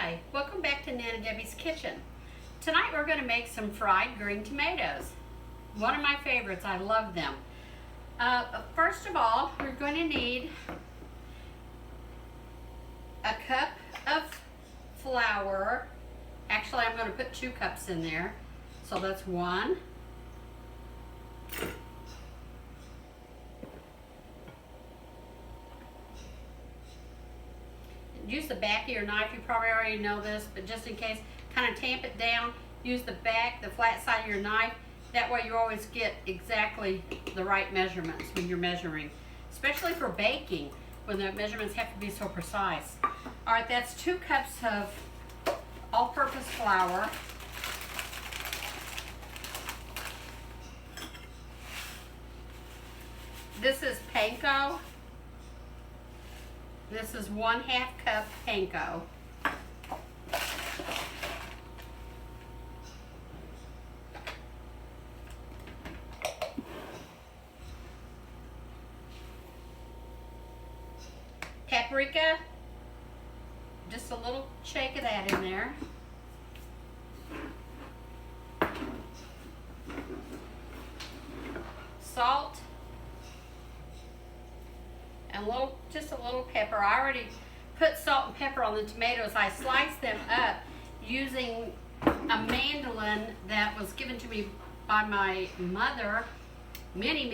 Hi, welcome back to Nana Debbie's Kitchen. Tonight we're going to make some fried green tomatoes. One of my favorites, I love them. First of all, we're going to need a cup of flour. Actually, I'm going to put 2 cups in there. So that's 1. Use the back of your knife. You probably already know this, but just in case, kind of tamp it down. Use the back, the flat side of your knife. That way you always get exactly the right measurements when you're measuring, especially for baking, when the measurements have to be so precise. All right, that's 2 cups of all-purpose flour. This is panko. This is 1/2 cup panko. Paprika, just a little shake of that in there. Salt. And just a little pepper. I already put salt and pepper on the tomatoes. I sliced them up using a mandolin that was given to me by my mother many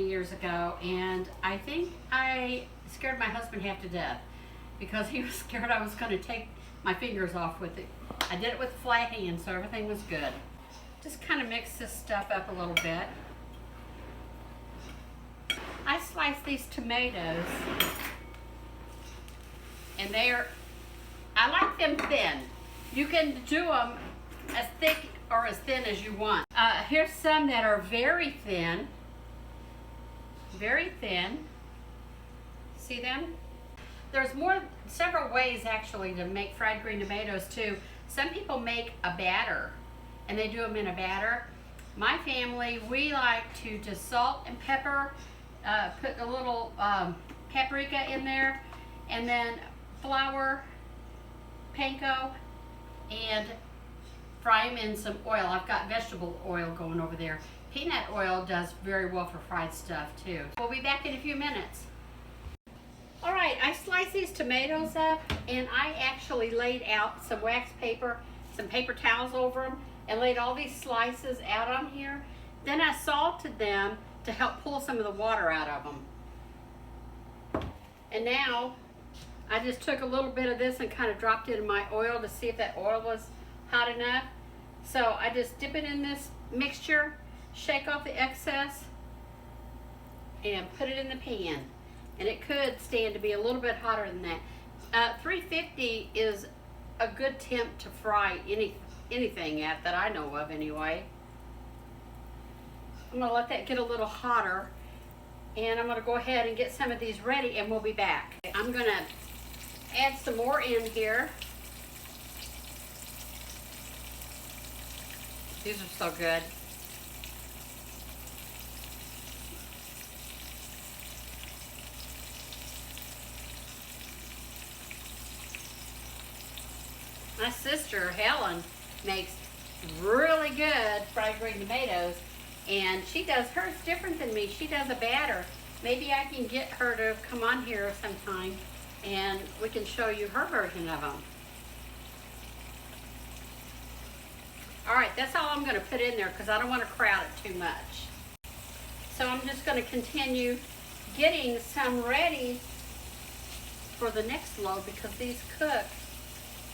years ago, and I think I scared my husband half to death because he was scared I was going to take my fingers off with it. I did it with a flat hand, so everything was good. Just kind of mix this stuff up a little bit. I sliced these tomatoes, and I like them thin. You can do them as thick or as thin as you want. Here's some that are very thin. Very thin. See them? There's several ways actually to make fried green tomatoes too. Some people make a batter, and they do them in a batter. My family, we like to just salt and pepper, put a little paprika in there, and then flour, panko, and fry them in some oil. I've got vegetable oil going over there. Peanut oil does very well for fried stuff too. We'll be back in a few minutes. All right, I sliced these tomatoes up, and I actually laid out some wax paper, some paper towels over them, and laid all these slices out on here. Then I salted them to help pull some of the water out of them. And now I just took a little bit of this and kind of dropped it in my oil to see if that oil was hot enough. So I just dip it in this mixture, shake off the excess, and put it in the pan. And it could stand to be a little bit hotter than that. 350 is a good temp to fry anything at that I know of anyway. I'm going to let that get a little hotter, and I'm going to go ahead and get some of these ready, and we'll be back. I'm going to add some more in here. These are so good. My sister, Helen, makes really good fried green tomatoes, and she does hers different than me. She does a batter. Maybe I can get her to come on here sometime, and we can show you her version of them. All right, that's all I'm going to put in there because I don't want to crowd it too much. So I'm just going to continue getting some ready for the next load because these cook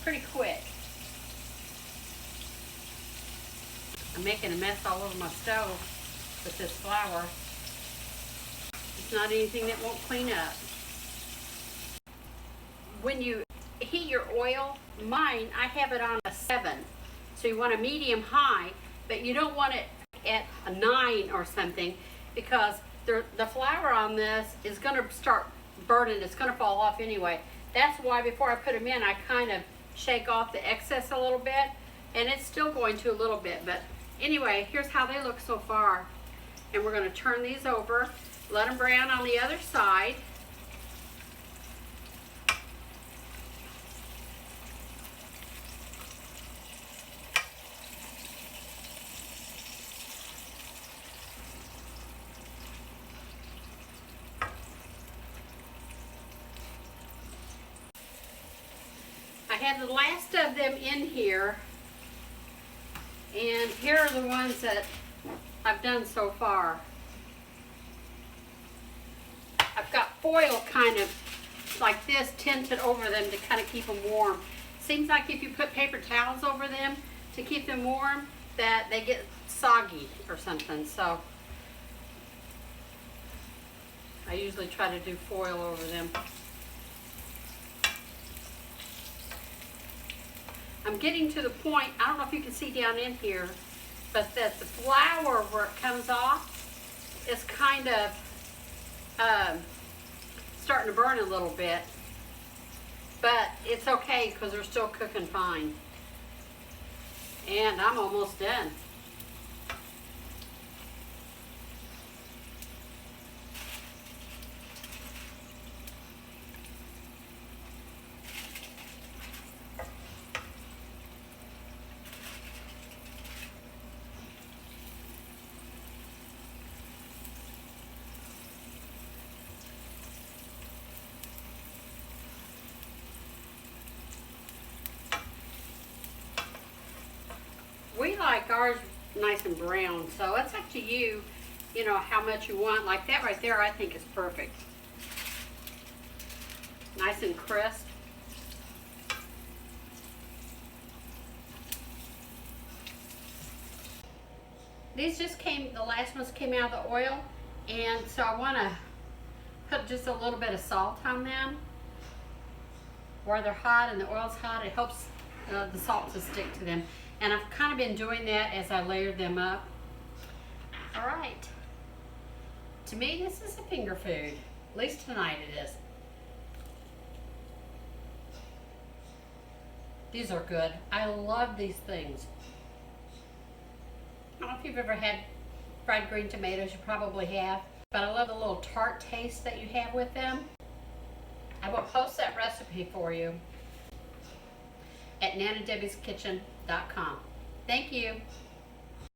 pretty quick. I'm making a mess all over my stove with this flour. It's not anything that won't clean up. When you heat your oil, mine, I have it on a 7. So you want a medium high, but you don't want it at a 9 or something because the flour on this is going to start burning. It's going to fall off anyway. That's why before I put them in, I kind of shake off the excess a little bit, and it's still going to a little bit, but anyway, here's how they look so far. And we're going to turn these over, let them brown on the other side. have the last of them in here, and here are the ones that I've done so far. I've got foil kind of like this tinted over them to kind of keep them warm. Seems like if you put paper towels over them to keep them warm, that they get soggy or something. So I usually try to do foil over them. I'm getting to the point, I don't know if you can see down in here, but that the flour where it comes off is kind of starting to burn a little bit. But it's okay because they're still cooking fine. And I'm almost done. We like ours nice and brown, so it's up to you, you know, how much you want. Like that right there, I think is perfect. Nice and crisp. These just came, the last ones came out of the oil, and so I want to put just a little bit of salt on them. Where they're hot and the oil's hot, it helps the salt to stick to them. And I've kind of been doing that as I layered them up. All right. To me, this is a finger food. At least tonight it is. These are good. I love these things. I don't know if you've ever had fried green tomatoes. You probably have. But I love the little tart taste that you have with them. I will post that recipe for you at NanaDebbie'sKitchen.com. Thank you.